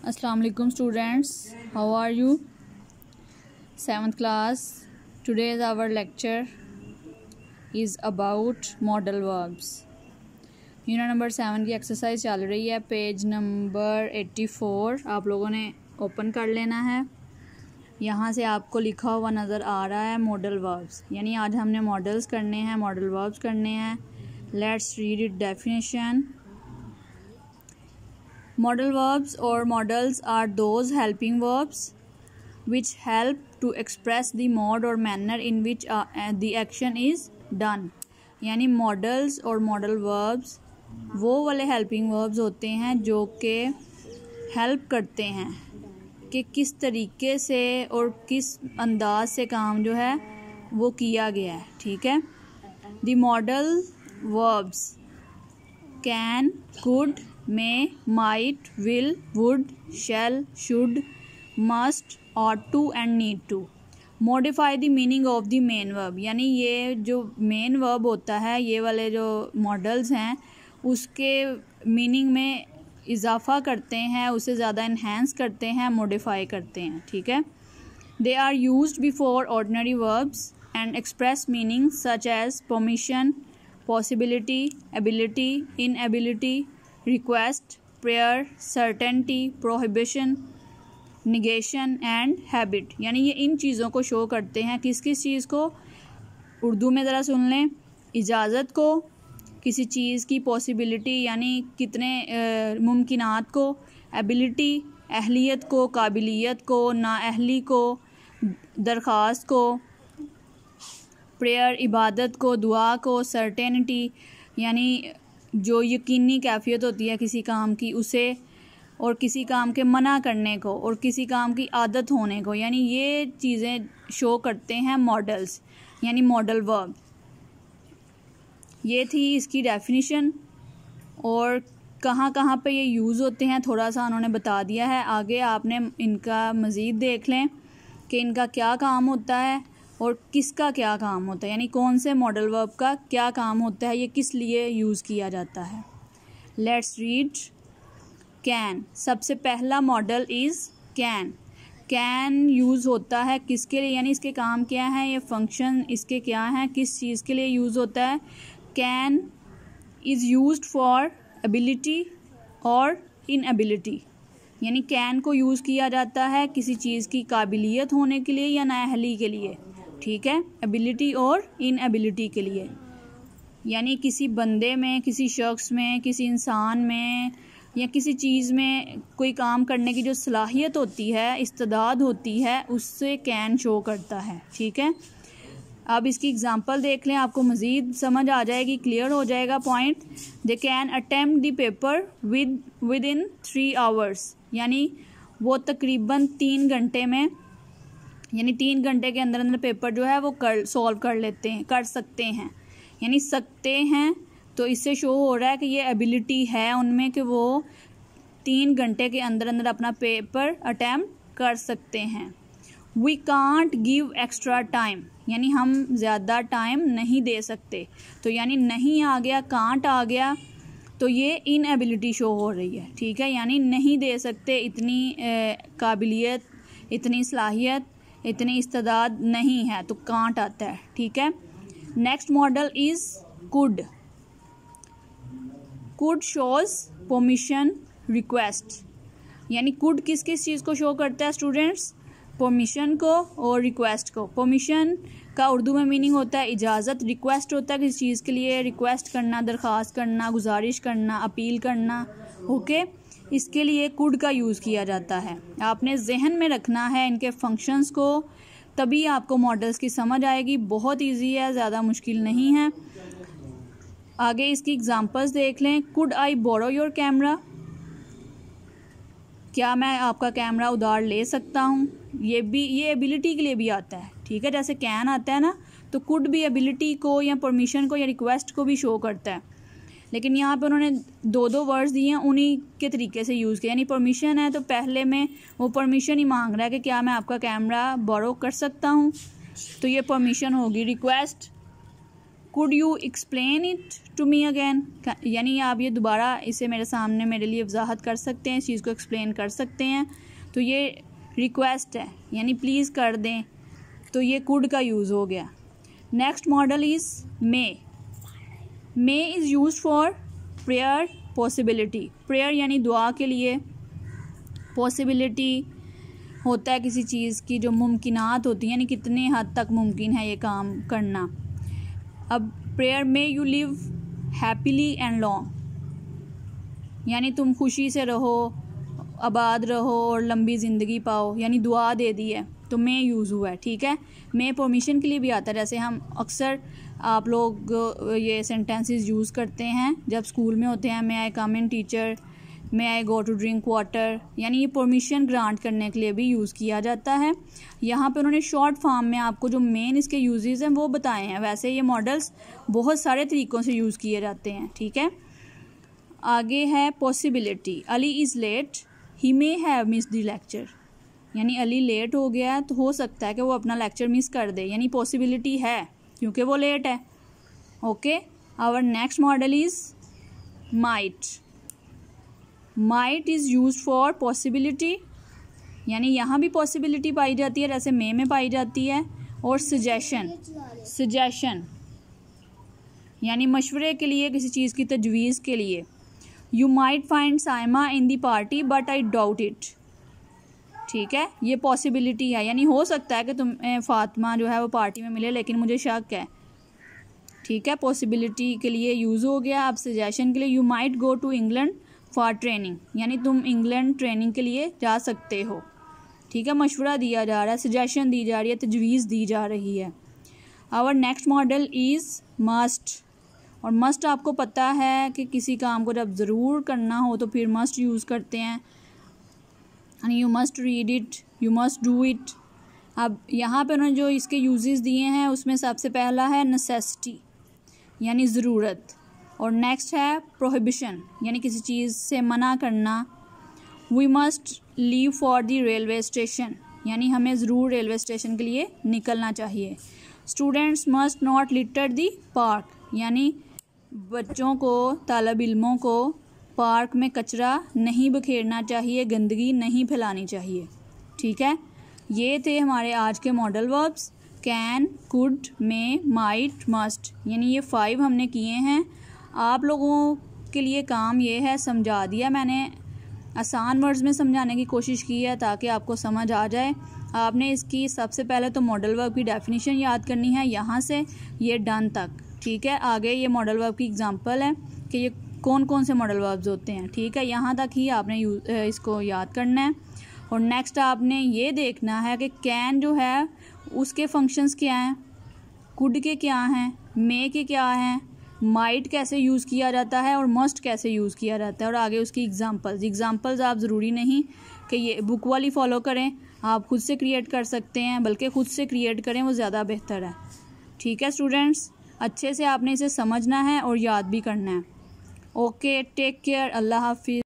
Assalamu alaikum students, how are you? 7th class. Today's our lecture is about modal verbs. Unit number 7 की exercise चल रही है, page number 84 आप लोगों ने ओपन कर लेना है। यहाँ से आपको लिखा हुआ नज़र आ रहा है मॉडल वर्ब्स, यानी आज हमने मॉडल्स करने हैं, मॉडल वर्ब्स करने हैं। Let's read it definition. Modal verbs or modals are those helping verbs which help to express the mode or manner in which the action is done। यानी modals और modal verbs वो वाले helping verbs होते हैं जो कि help करते हैं कि किस तरीके से और किस अंदाज से काम जो है वो किया गया है। ठीक है। The modal verbs can, could, may, might, will, would, shall, should, must, ought to and need to modify the meaning of the main verb। यानी ये जो मेन वर्ब होता है, ये वाले जो मॉडल्स हैं उसके मीनिंग में इजाफा करते हैं, उसे ज़्यादा इन्हेंस करते हैं, मॉडिफाई करते हैं। ठीक है। They are used before ordinary verbs and express meaning such as permission, possibility, ability, inability, request, prayer, certainty, prohibition, negation and habit। यानी ये इन चीज़ों को शो करते हैं। किस किस चीज़ को? उर्दू में ज़रा सुन लें। इजाज़त को, किसी चीज़ की पॉसिबिलिटी यानी कितने मुमकिनात को, एबिलिटी अहलियत को, काबिलियत को, नाअहली को, दरख्वास्त को, प्रेयर इबादत को, दुआ को, सर्टेनिटी यानी जो यकीनी कैफियत होती है किसी काम की उसे, और किसी काम के मना करने को, और किसी काम की आदत होने को, यानी ये चीज़ें शो करते हैं मॉडल्स यानी मॉडल वर्ब। ये थी इसकी डेफिनेशन और कहाँ कहाँ पे ये यूज़ होते हैं थोड़ा सा उन्होंने बता दिया है। आगे आपने इनका मज़ीद देख लें कि इनका क्या काम होता है और किसका क्या काम होता है, यानी कौन से मॉडल वर्ब का क्या काम होता है, ये किस लिए यूज़ किया जाता है। Let's read. कैन, सबसे पहला model is can. Can use होता है किसके लिए, यानी इसके काम क्या हैं, ये फंक्शन इसके क्या हैं, किस चीज़ के लिए यूज़ होता है। Can is used for ability और इनएबिलिटी, यानी कैन को यूज़ किया जाता है किसी चीज़ की काबिलियत होने के लिए या नाअहली के लिए। ठीक है। एबिलिटी और इनएबिलिटी के लिए, यानी किसी बंदे में, किसी शख्स में, किसी इंसान में या किसी चीज़ में कोई काम करने की जो सलाहियत होती है, इस्तेदाद होती है, उससे कैन शो करता है। ठीक है। अब इसकी एग्जांपल देख लें, आपको मज़ीद समझ आ जाएगी, क्लियर हो जाएगा point. They can attempt the paper with in 3 hours, यानी वो तकरीबन 3 घंटे में, यानी 3 घंटे के अंदर अंदर पेपर जो है वो सॉल्व कर लेते हैं, कर सकते हैं, यानी सकते हैं। तो इससे शो हो रहा है कि ये एबिलिटी है उनमें कि वो 3 घंटे के अंदर अंदर अपना पेपर अटैम्प्ट कर सकते हैं। We can't give extra time, यानी हम ज़्यादा टाइम नहीं दे सकते। तो यानी नहीं आ गया, कांट आ गया, तो ये इनएबिलिटी शो हो रही है। ठीक है। यानी नहीं दे सकते, इतनी काबिलियत, इतनी सलाहियत, इतनी इस्तेदाद नहीं है, तो कांट आता है। ठीक है। Next modal is could. Could shows permission, request, यानी कुड किस किस चीज़ को शो करता है स्टूडेंट्स? परमिशन को और रिक्वेस्ट को। परमिशन का उर्दू में मीनिंग होता है इजाज़त, रिक्वेस्ट होता है किसी चीज़ के लिए रिक्वेस्ट करना, दरख्वास्त करना, गुजारिश करना, अपील करना। ओके। इसके लिए कुड का यूज़ किया जाता है। आपने जहन में रखना है इनके फंक्शंस को, तभी आपको मॉडल्स की समझ आएगी। बहुत इजी है, ज़्यादा मुश्किल नहीं है। आगे इसकी एग्जांपल्स देख लें। Could I borrow your camera, क्या मैं आपका कैमरा उधार ले सकता हूँ। ये एबिलिटी के लिए भी आता है। ठीक है। जैसे कैन आता है ना, तो कुड भी एबिलिटी को या परमिशन को या रिक्वेस्ट को भी शो करता है। लेकिन यहाँ पे उन्होंने 2 वर्ड्स दिए हैं, उन्हीं के तरीके से यूज़ किया। यानी परमिशन है तो पहले में वो परमिशन ही मांग रहा है कि क्या मैं आपका कैमरा बोरो कर सकता हूँ, तो ये परमिशन होगी। Request, could you explain it to me again, यानी आप ये दोबारा इसे मेरे सामने मेरे लिए वजाहत कर सकते हैं, इस चीज़ को एक्सप्लेन कर सकते हैं। तो ये रिक्वेस्ट है, यानी प्लीज़ कर दें, तो ये कुड का यूज़ हो गया। Next modal is may. May is use for prayer possibility. Prayer यानी दुआ के लिए, पॉसिबिलिटी होता है किसी चीज़ की जो मुमकिनात होती हैं, यानी कितने हद तक मुमकिन है ये काम करना। अब prayer may you live happily and long, यानी तुम खुशी से रहो, आबाद रहो और लंबी ज़िंदगी पाओ, यानी दुआ दे दी है, तो मे यूज़ हुआ है। ठीक है, मे परमिशन के लिए भी आता है, जैसे हम अक्सर आप लोग ये सेंटेंसेस यूज़ करते हैं जब स्कूल में होते हैं, may I come in teacher, may I go to drink water, यानी ये परमिशन ग्रांट करने के लिए भी यूज़ किया जाता है। यहाँ पे उन्होंने शॉर्ट फॉर्म में आपको जो मेन इसके यूजेस हैं वो बताए हैं। वैसे ये मॉडल्स बहुत सारे तरीक़ों से यूज़ किए जाते हैं। ठीक है, आगे है possibility. Ali is late, he may have miss the lecture, यानी अली लेट हो गया है तो हो सकता है कि वो अपना लेक्चर मिस कर दे, यानी पॉसिबिलिटी है क्योंकि वो लेट है। Okay, our next modal is might. Might is use for possibility, यानी यहाँ भी पॉसिबिलिटी पाई जाती है जैसे मे में पाई जाती है। और सजेशन, सजेशन यानी मशवरे के लिए, किसी चीज़ की तजवीज़ के लिए। You might find Saima in the party but I doubt it. ठीक है, ये पॉसिबिलिटी है, यानी हो सकता है कि तुम्हें फातिमा जो है वो पार्टी में मिले, लेकिन मुझे शक है। ठीक है, पॉसिबिलिटी के लिए यूज़ हो गया। अब सजेशन के लिए, you might go to England for training, यानी तुम इंग्लैंड ट्रेनिंग के लिए जा सकते हो। ठीक है, मशवरा दिया जा रहा है, सजेशन दी जा रही है, तजवीज़ दी जा रही है। Our next modal is must. और मस्ट आपको पता है कि किसी काम को जब ज़रूर करना हो तो फिर मस्ट यूज़ करते हैं, यानी you must read it, you must do it. अब यहाँ पे उन्होंने जो इसके यूजेस दिए हैं उसमें सबसे पहला है नेसेसिटी, यानी ज़रूरत। और नेक्स्ट है प्रोहिबिशन, यानी किसी चीज़ से मना करना। We must leave for the railway station, यानी हमें ज़रूर रेलवे स्टेशन के लिए निकलना चाहिए। Students must not litter the park, यानी बच्चों को, तालब इल्मों को पार्क में कचरा नहीं बखेरना चाहिए, गंदगी नहीं फैलानी चाहिए। ठीक है, ये थे हमारे आज के modal verbs, can, could, may, might, must, यानी ये 5 हमने किए हैं। आप लोगों के लिए काम ये है, समझा दिया मैंने, आसान वर्ड्स में समझाने की कोशिश की है ताकि आपको समझ आ जाए। आपने इसकी सबसे पहले तो मॉडल वर्ब की डेफिनेशन याद करनी है, यहाँ से ये डन तक। ठीक है, आगे ये मॉडल वर्ब की एग्जांपल है कि ये कौन कौन से मॉडल वर्ब्स होते हैं। ठीक है, यहाँ तक ही आपने इसको याद करना है। और नेक्स्ट आपने ये देखना है कि कैन जो है उसके फंक्शंस क्या हैं, कुड के क्या हैं, मे के क्या हैं, माइट कैसे यूज़ किया जाता है और मस्ट कैसे यूज़ किया जाता है, और आगे उसकी एग्जांपल्स आप ज़रूरी नहीं कि ये बुक वाली फ़ॉलो करें, आप खुद से क्रिएट कर सकते हैं, बल्कि खुद से क्रिएट करें, वो ज़्यादा बेहतर है। ठीक है स्टूडेंट्स, अच्छे से आपने इसे समझना है और याद भी करना है। ओके, टेक केयर, अल्लाह हाफिज़।